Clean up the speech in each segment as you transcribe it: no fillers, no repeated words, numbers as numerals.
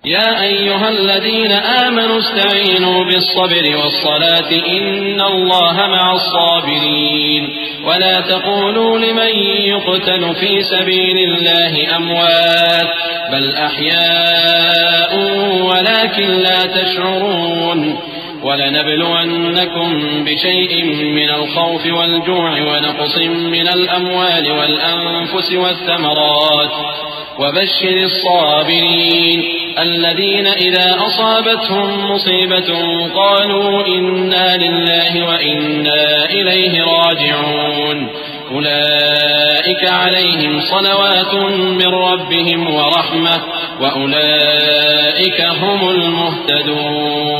يا أيها الذين آمنوا استعينوا بالصبر والصلاة إن الله مع الصابرين ولا تقولوا لمن يقتل في سبيل الله أموات بل أحياء ولكن لا تشعرون ولنبلونكم بشيء من الخوف والجوع ونقص من الأموال والأنفس والثمرات وبشر الصابرين الذين إذا أصابتهم مصيبة قالوا إنا لله وإنا إليه راجعون أولئك عليهم صلوات من ربهم ورحمة وأولئك هم المهتدون.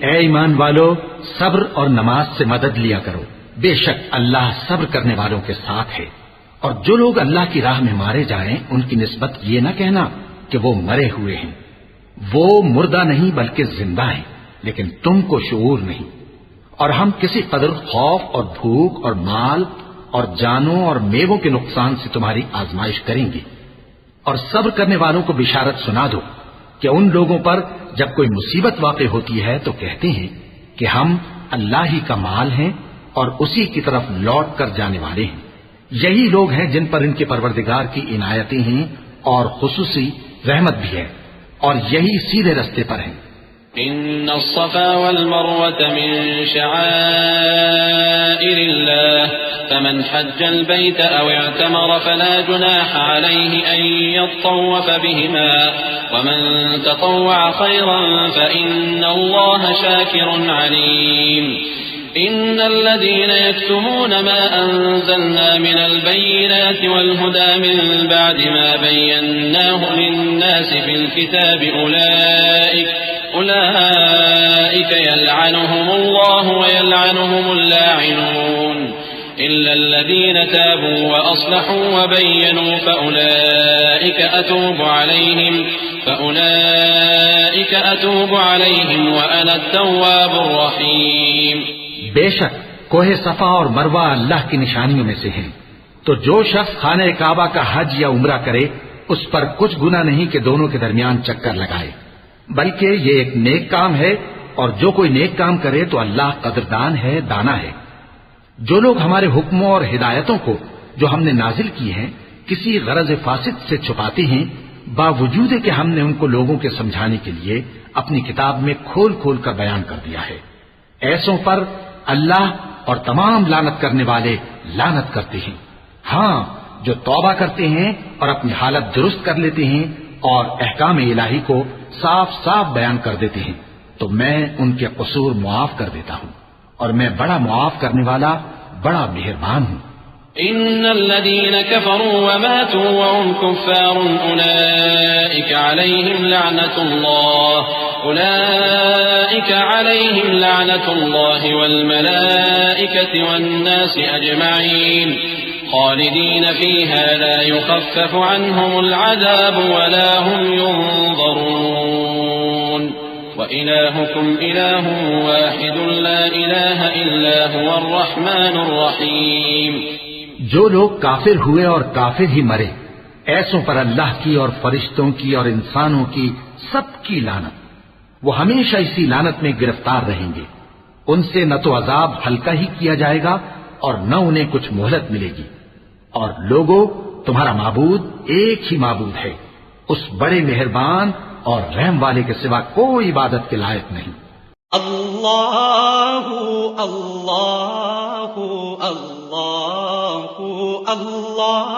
اے ایمان والو، صبر اور نماز سے مدد لیا کرو، بے شک اللہ صبر کرنے والوں کے ساتھ ہے. اور جو لوگ اللہ کی راہ میں مارے جائیں ان کی نسبت یہ نہ کہنا کہ وہ مرے ہوئے ہیں، وہ مردہ نہیں بلکہ زندہ ہیں، لیکن تم کو شعور نہیں. اور ہم کسی قدر خوف اور بھوک اور مال اور جانوں اور میووں کے نقصان سے تمہاری آزمائش کریں گے. اور صبر کرنے والوں کو بشارت سنا دو کہ ان لوگوں پر جب کوئی مصیبت واقع ہوتی ہے تو کہتے ہیں کہ ہم اللہ ہی کا مال ہیں اور اسی کی طرف لوٹ کر جانے والے ہیں. یہی لوگ ہیں جن پر ان کے پروردگار کی عنایتیں ہیں اور خصوصی رحمت بھی ہے، اور یہی سیدھے رستے پر ہیں. إن الصفا والمروة من شعائر الله فمن حج البيت أو اعتمر فلا جناح عليه أن يطوف بهما ومن تطوع خيرا فإن الله شاكر عليم. إن الذين يكتمون ما أنزلنا من البينات والهدى من بعد ما بيناه للناس في الكتاب أولئك يلعنهم الله ويلعنهم اللاعنون إلا الذين تابوا وأصلحوا وبينوا فأولئك أتوب عليهم وأنا التواب الرحيم. بے شک کوہ صفا اور مروہ اللہ کی نشانیوں میں سے ہیں، تو جو شخص خانہ کعبہ کا حج یا عمرہ کرے اس پر کچھ گناہ نہیں کہ دونوں کے درمیان چکر لگائے، بلکہ یہ ایک نیک کام ہے، اور جو کوئی نیک کام کرے تو اللہ قدردان ہے، دانا ہے. جو لوگ ہمارے حکموں اور ہدایتوں کو جو ہم نے نازل کی ہیں کسی غرض فاسد سے چھپاتے ہیں، باوجود کہ ہم نے ان کو لوگوں کے سمجھانے کے لیے اپنی کتاب میں کھول کھول کر بیان کر دیا ہے، ایسوں پر اللہ اور تمام لعنت کرنے والے لعنت کرتے ہیں. ہاں، جو توبہ کرتے ہیں اور اپنی حالت درست کر لیتے ہیں اور احکام الہی کو صاف صاف بیان کر دیتے ہیں تو میں ان کے قصور معاف کر دیتا ہوں، اور میں بڑا معاف کرنے والا بڑا مہربان ہوں. إن الذين كفروا وماتوا وهم كفار أولئك عليهم لعنة الله والملائكة والناس أجمعين خالدين فيها لا يخفف عنهم العذاب ولا هم ينظرون وإلهكم إله واحد لا إله إلا هو الرحمن الرحيم. جو لوگ کافر ہوئے اور کافر ہی مرے، ایسوں پر اللہ کی اور فرشتوں کی اور انسانوں کی سب کی لعنت، وہ ہمیشہ اسی لعنت میں گرفتار رہیں گے. ان سے نہ تو عذاب ہلکا ہی کیا جائے گا اور نہ انہیں کچھ مہلت ملے گی. اور لوگو، تمہارا معبود ایک ہی معبود ہے، اس بڑے مہربان اور رحم والے کے سوا کوئی عبادت کے لائق نہیں. اللہ اللہ اللہ اللہ